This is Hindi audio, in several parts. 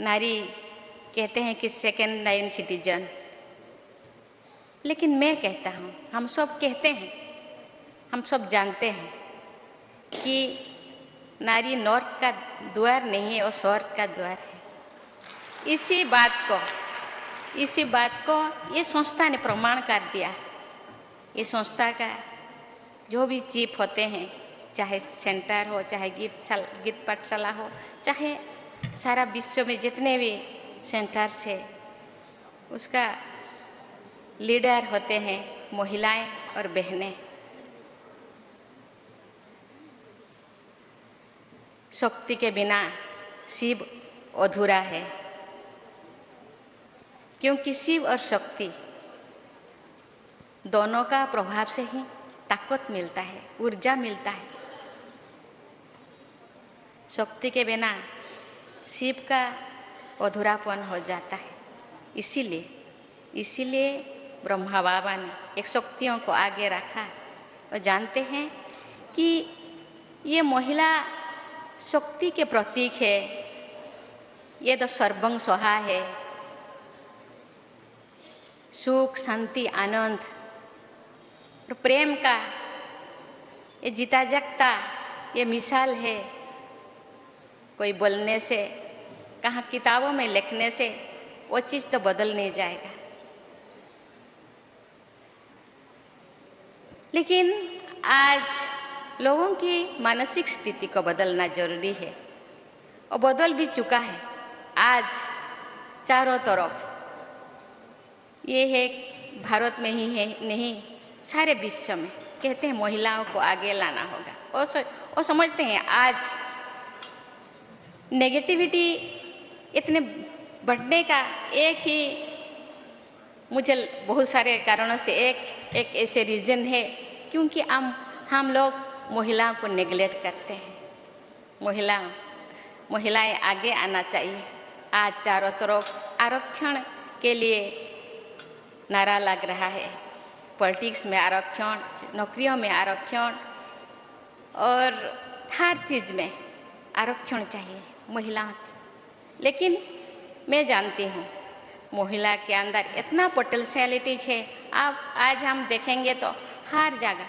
नारी कहते हैं कि सेकेंड लाइन सिटीजन, लेकिन मैं कहता हूँ, हम सब कहते हैं, हम सब जानते हैं कि नारी नर्क का द्वार नहीं है और स्वर्ग का द्वार है। इसी बात को ये संस्था ने प्रमाण कर दिया। ये संस्था का जो भी चीफ होते हैं, चाहे सेंटर हो, चाहे गीत पाठशाला हो, चाहे सारा विश्व में जितने भी सेंटर्स है, उसका लीडर होते हैं महिलाएं और बहनें। शक्ति के बिना शिव अधूरा है, क्योंकि शिव और शक्ति दोनों का प्रभाव से ही ताकत मिलता है, ऊर्जा मिलता है। शक्ति के बिना शिव का अधूरापन हो जाता है। इसीलिए ब्रह्मा बाबा ने एक शक्तियों को आगे रखा और जानते हैं कि ये महिला शक्ति के प्रतीक है, ये तो सर्वं स्वाहा है। सुख, शांति, आनंद और प्रेम का ये जीता जागता ये मिसाल है। कोई बोलने से, कहाँ किताबों में लिखने से वो चीज तो बदल नहीं जाएगा, लेकिन आज लोगों की मानसिक स्थिति को बदलना जरूरी है और बदल भी चुका है। आज चारों तरफ ये है, भारत में ही है नहीं, सारे विश्व में कहते हैं महिलाओं को आगे लाना होगा। और समझते हैं आज नेगेटिविटी इतने बढ़ने का एक ही, मुझे बहुत सारे कारणों से एक ऐसे रीजन है, क्योंकि हम लोग महिलाओं को नेग्लेक्ट करते हैं। महिलाएं आगे आना चाहिए। आज चारों तरफ आरक्षण के लिए नारा लग रहा है। पॉलिटिक्स में आरक्षण, नौकरियों में आरक्षण और हर चीज में आरक्षण चाहिए महिलाओं को। लेकिन मैं जानती हूँ महिला के अंदर इतना पोटेंशियलिटीज है। अब आज हम देखेंगे तो हर जगह,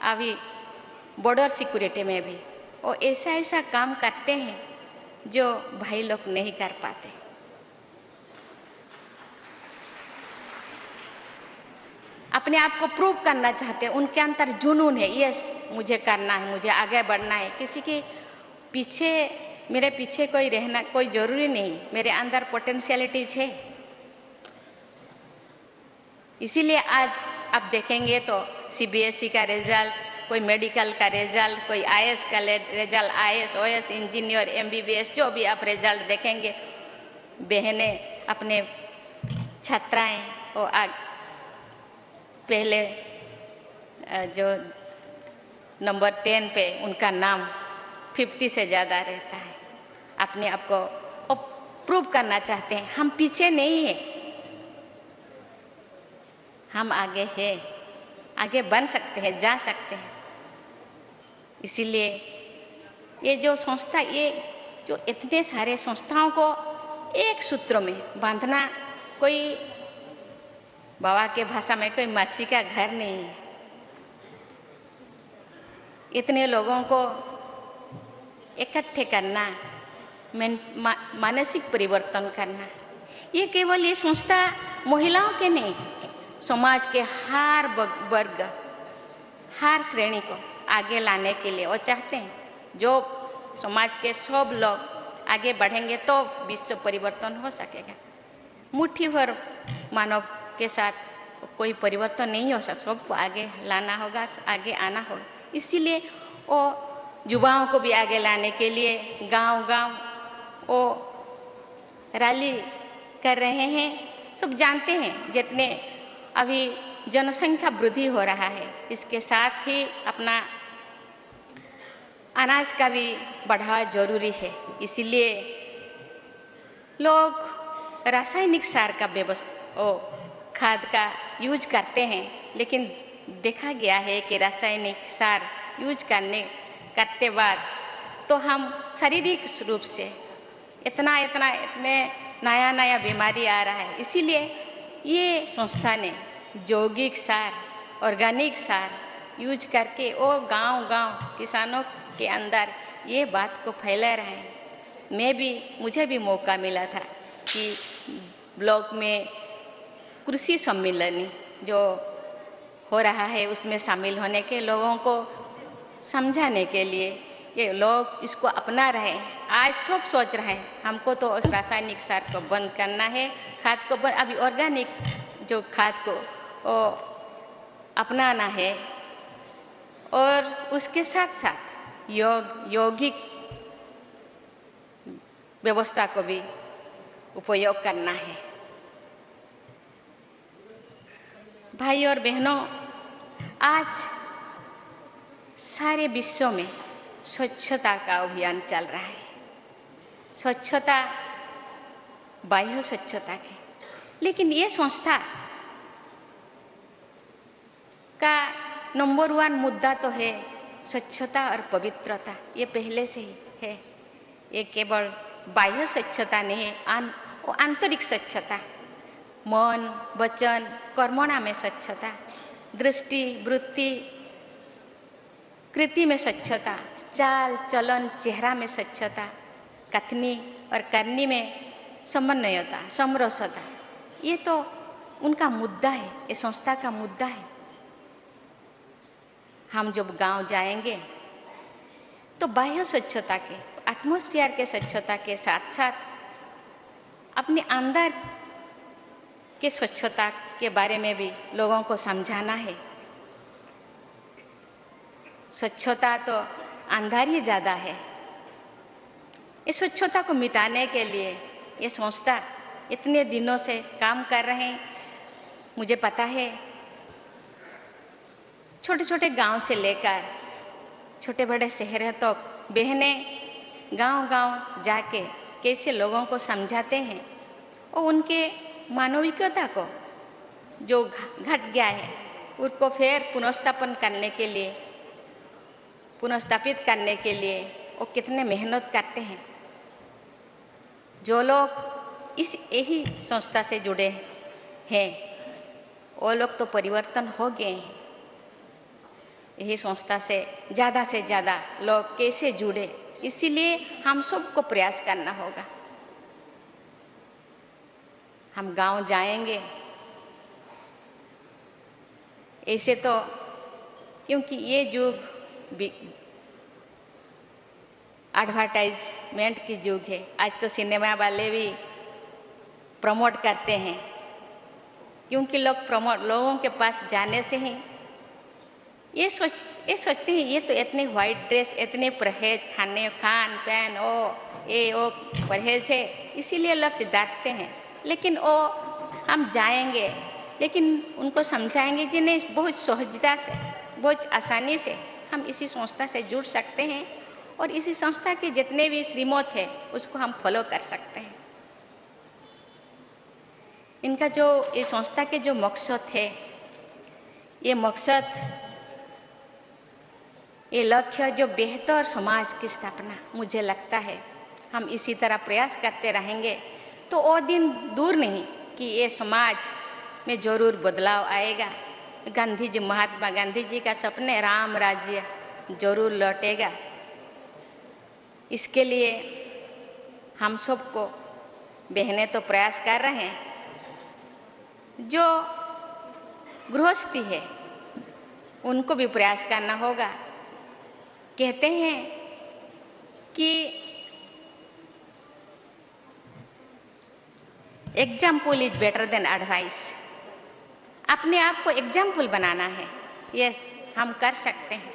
अभी बॉर्डर सिक्योरिटी में भी वो ऐसा काम करते हैं जो भाई लोग नहीं कर पाते। अपने आप को प्रूव करना चाहते हैं, उनके अंदर जुनून है, यस मुझे करना है, मुझे आगे बढ़ना है। किसी के पीछे, मेरे पीछे कोई रहना कोई जरूरी नहीं, मेरे अंदर पोटेंशियलिटीज है। इसीलिए आज आप देखेंगे तो सीबीएसई का रिजल्ट, कोई मेडिकल का रिजल्ट, कोई आईएएस का result, IAS, OAS, engineer, MBBS, जो भी आप रिजल्ट देखेंगे, बहनें अपने छात्राएं वो पहले जो नंबर 10 पे उनका नाम 50 से ज्यादा रहता है। अपने आप को प्रूव करना चाहते हैं, हम पीछे नहीं है, हम आगे हैं, आगे बन सकते हैं, जा सकते हैं। इसीलिए ये जो संस्था, ये जो इतने सारे संस्थाओं को एक सूत्र में बांधना, कोई बाबा के भाषा में कोई मस्सी का घर नहीं है। इतने लोगों को इकट्ठे करना, मानसिक परिवर्तन करना, ये केवल ये संस्था महिलाओं के नहीं, समाज के हर वर्ग, हर श्रेणी को आगे लाने के लिए वो चाहते हैं। जो समाज के सब लोग आगे बढ़ेंगे तो विश्व परिवर्तन हो सकेगा। मुट्ठी भर मानव के साथ कोई परिवर्तन नहीं हो सकता, सबको आगे लाना होगा, आगे आना होगा। इसीलिए वो युवाओं को भी आगे लाने के लिए गांव-गांव वो रैली कर रहे हैं। सब जानते हैं जितने अभी जनसंख्या वृद्धि हो रहा है, इसके साथ ही अपना अनाज का भी बढ़ावा जरूरी है। इसीलिए लोग रासायनिक सार का खाद का यूज करते हैं, लेकिन देखा गया है कि रासायनिक सार यूज करते वक्त तो हम शारीरिक रूप से इतने नया नया बीमारी आ रहा है। इसीलिए ये संस्था ने जैविक सार, ऑर्गेनिक सार यूज करके वो गांव-गांव किसानों के अंदर ये बात को फैला रहे हैं। मुझे भी मौका मिला था कि ब्लॉक में कृषि सम्मेलन जो हो रहा है उसमें शामिल होने के, लोगों को समझाने के लिए। ये लोग इसको अपना रहे हैं। आज सब सोच रहे हैं हमको तो उस रासायनिक सार को बंद करना है, खाद को बंद, अभी ऑर्गेनिक जो खाद को अपनाना है और उसके साथ साथ यौगिक व्यवस्था को भी उपयोग करना है। भाई और बहनों, आज सारे विश्व में स्वच्छता का अभियान चल रहा है। स्वच्छता, बाह्य स्वच्छता की, लेकिन ये संस्था का नंबर 1 मुद्दा तो है स्वच्छता और पवित्रता। ये पहले से ही है। ये केवल बाह्य स्वच्छता नहीं है, वो आंतरिक स्वच्छता, मन, वचन, कर्मणा में स्वच्छता, दृष्टि, वृत्ति, कृति में स्वच्छता, चाल चलन, चेहरा में स्वच्छता, कथनी और करनी में समन्वयता, समरसता, ये तो उनका मुद्दा है, ये संस्था का मुद्दा है। हम जब गांव जाएंगे तो बाह्य स्वच्छता के, एटमॉस्फेयर के स्वच्छता के साथ साथ अपने अंदर के स्वच्छता के बारे में भी लोगों को समझाना है। स्वच्छता तो अंदर ही ज्यादा है। इस स्वच्छता को मिटाने के लिए ये संस्था इतने दिनों से काम कर रहे हैं। मुझे पता है छोटे छोटे गांव से लेकर छोटे बड़े शहरों तक बहनें गांव-गांव जाके कैसे लोगों को समझाते हैं और उनके मानविकता को जो घट गया है उसको फिर पुनर्स्थापन करने के लिए, पुनर्स्थापित करने के लिए वो कितने मेहनत करते हैं। जो लोग इस यही संस्था से जुड़े हैं वो लोग तो परिवर्तन हो गए हैं। यही संस्था से ज़्यादा लोग कैसे जुड़े, इसीलिए हम सबको प्रयास करना होगा। हम गांव जाएंगे ऐसे तो, क्योंकि ये युग एडवर्टाइजमेंट की युग है। आज तो सिनेमा वाले भी प्रमोट करते हैं, क्योंकि लोगों के पास जाने से ही ये सोचते हैं ये तो इतने व्हाइट ड्रेस, इतने परहेज, खान पान वो परहेज है, इसीलिए लोग डांटते हैं। लेकिन हम जाएंगे, लेकिन उनको समझाएंगे कि नहीं, बहुत सहजता से, बहुत आसानी से हम इसी संस्था से जुड़ सकते हैं और इसी संस्था के जितने भी श्रीमत है उसको हम फॉलो कर सकते हैं। इनका जो ये संस्था के जो मकसद है, ये मकसद, ये लक्ष्य जो बेहतर समाज की स्थापना, मुझे लगता है हम इसी तरह प्रयास करते रहेंगे तो वो दिन दूर नहीं कि ये समाज में जरूर बदलाव आएगा। महात्मा गांधी जी का सपने राम राज्य जरूर लौटेगा। इसके लिए हम सबको, बहनें तो प्रयास कर रहे हैं, जो गृहस्थी है उनको भी प्रयास करना होगा। कहते हैं कि example is better than advice. अपने आप को एग्जाम्पल बनाना है। यस, हम कर सकते हैं।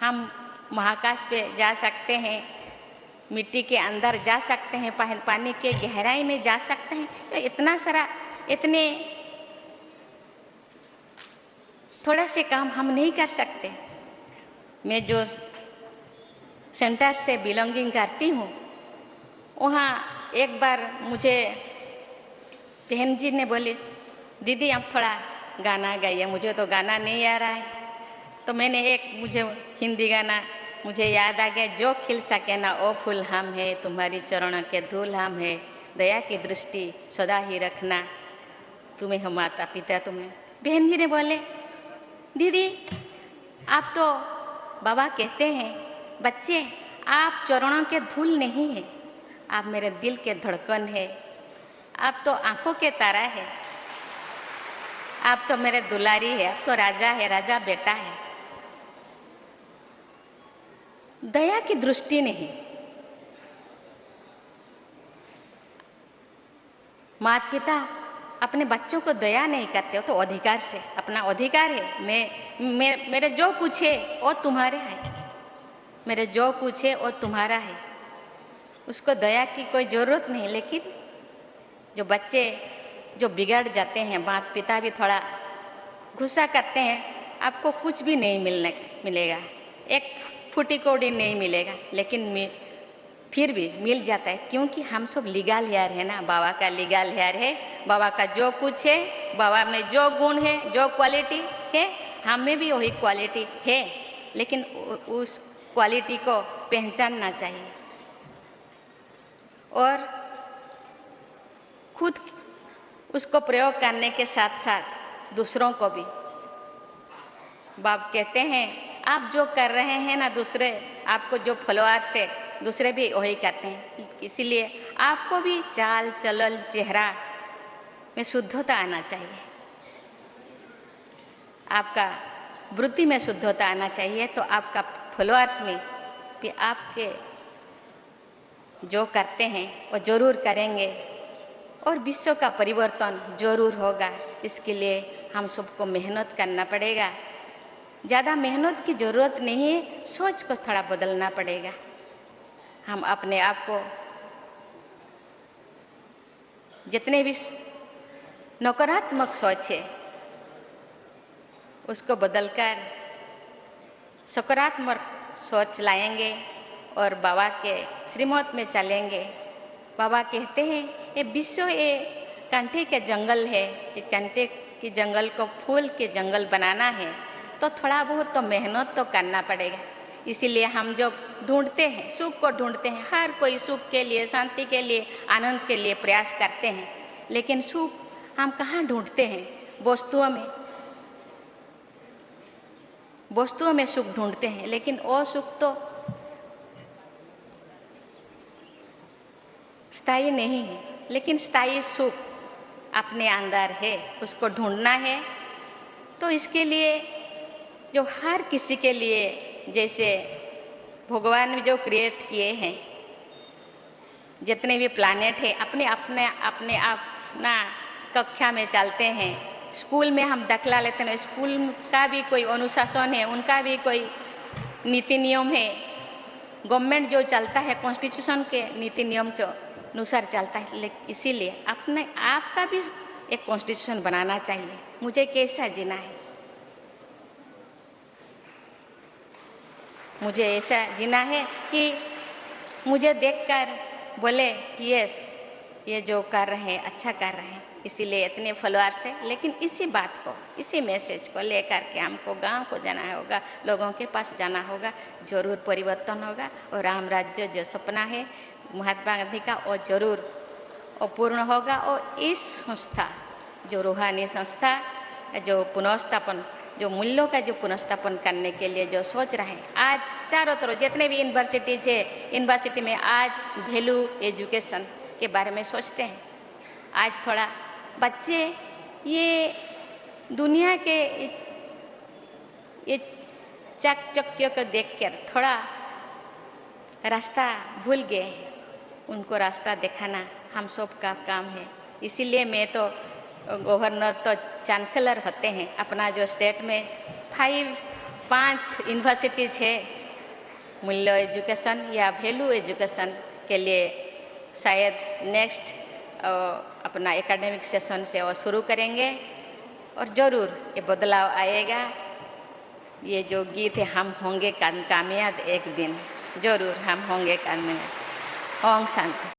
हम महाकाश पे जा सकते हैं, मिट्टी के अंदर जा सकते हैं, पानी के गहराई में जा सकते हैं। तो इतना सारा, इतने थोड़ा से काम हम नहीं कर सकते। मैं जो सेंटर से बिलोंगिंग करती हूँ, वहाँ एक बार मुझे बहन जी ने बोली, दीदी आप थोड़ा गाना गाइए। मुझे तो गाना नहीं आ रहा है, तो मैंने मुझे हिंदी गाना मुझे याद आ गया, जो खिल सके ना ओ फूल हम है, तुम्हारी चरणों के धूल हम है, दया की दृष्टि सदा ही रखना, तुम्हें हो माता पिता तुम्हें। बहन जी ने बोले, दीदी आप तो बाबा कहते हैं, बच्चे आप चरणों के धूल नहीं है, आप मेरे दिल के धड़कन है, आप तो आंखों के तारा है, आप तो मेरे दुलारी है, आप तो राजा है, राजा बेटा है। दया की दृष्टि नहीं, माता पिता अपने बच्चों को दया नहीं करते हो तो अधिकार से, अपना अधिकार है, मेरे जो कुछ है वो तुम्हारे है, मेरे जो कुछ है वो तुम्हारा है, उसको दया की कोई जरूरत नहीं। लेकिन जो बच्चे जो बिगड़ जाते हैं, माता पिता भी थोड़ा गुस्सा करते हैं, आपको कुछ भी नहीं मिलेगा, एक फूटी कौड़ी नहीं मिलेगा, लेकिन फिर भी मिल जाता है, क्योंकि हम सब लीगल हेयर है ना, बाबा का लीगल हेयर है, बाबा का जो कुछ है, बाबा में जो गुण है, जो क्वालिटी है, हम में भी वही क्वालिटी है, लेकिन उस क्वालिटी को पहचानना चाहिए और खुद उसको प्रयोग करने के साथ साथ दूसरों को भी। बाप कहते हैं, आप जो कर रहे हैं ना, दूसरे आपको जो फॉलोअर्स है, दूसरे भी वही करते हैं, इसीलिए आपको भी चाल चलन चेहरा में शुद्धता आना चाहिए, आपका वृत्ति में शुद्धता आना चाहिए, तो आपका फॉलोअर्स में भी आपके जो करते हैं वो जरूर करेंगे और विश्व का परिवर्तन जरूर होगा। इसके लिए हम सबको मेहनत करना पड़ेगा, ज़्यादा मेहनत की जरूरत नहीं है, सोच को थोड़ा बदलना पड़ेगा। हम अपने आप को जितने भी नकारात्मक सोच है उसको बदलकर सकारात्मक सोच लाएंगे और बाबा के श्रीमत में चलेंगे। बाबा कहते हैं, ये विश्व ये कंटे के जंगल है, इस कंटे के जंगल को फूल के जंगल बनाना है तो थोड़ा बहुत तो मेहनत तो करना पड़ेगा। इसीलिए हम जो ढूंढते हैं, सुख को ढूंढते हैं, हर कोई सुख के लिए, शांति के लिए, आनंद के लिए प्रयास करते हैं, लेकिन सुख हम कहाँ ढूंढते हैं? वस्तुओं में, वस्तुओं में सुख ढूंढते हैं, लेकिन वो सुख तो स्थायी नहीं है, लेकिन स्थायी सुख अपने अंदर है, उसको ढूंढना है। तो इसके लिए जो हर किसी के लिए, जैसे भगवान ने जो क्रिएट किए हैं, जितने भी प्लैनेट है, अपने अपने अपने अपना कक्षा में चलते हैं। स्कूल में हम दाखिला लेते हैं, स्कूल का भी कोई अनुशासन है, उनका भी कोई नीति नियम है। गवर्नमेंट जो चलता है कॉन्स्टिट्यूशन के नीति नियम के अनुसार चलता है, इसीलिए अपने आप का भी एक कॉन्स्टिट्यूशन बनाना चाहिए। मुझे कैसा जीना है, मुझे ऐसा जीना है कि मुझे देखकर बोले कि यस, ये जो कर रहे हैं अच्छा कर रहे हैं, इसीलिए इतने फॉलोअर्स है। लेकिन इसी बात को, इसी मैसेज को लेकर के हमको गांव को जाना होगा, लोगों के पास जाना होगा, जरूर परिवर्तन होगा और राम राज्य जो सपना है महात्मा गांधी का, वो जरूर वो पूर्ण होगा। और इस संस्था जो रूहानी संस्था जो पुनर्स्थापन, जो मूल्यों का जो पुनर्स्थापन करने के लिए जो सोच रहे हैं, आज चारों तरफ जितने भी यूनिवर्सिटीज है, यूनिवर्सिटी में आज वैल्यू एजुकेशन के बारे में सोचते हैं। आज थोड़ा बच्चे ये दुनिया के ये चाकचक्यों को देखकर थोड़ा रास्ता भूल गए, उनको रास्ता दिखाना हम सब का काम है। इसीलिए मैं तो गवर्नर तो चांसलर होते हैं, अपना जो स्टेट में 5 यूनिवर्सिटीज है मूल्य एजुकेशन या वैल्यू एजुकेशन के लिए, शायद नेक्स्ट अपना एकेडमिक सेशन से वो शुरू करेंगे और ज़रूर ये बदलाव आएगा। ये जो गीत है, हम होंगे कामयाब एक दिन, जरूर हम होंगे कामयाब। ओम शांति।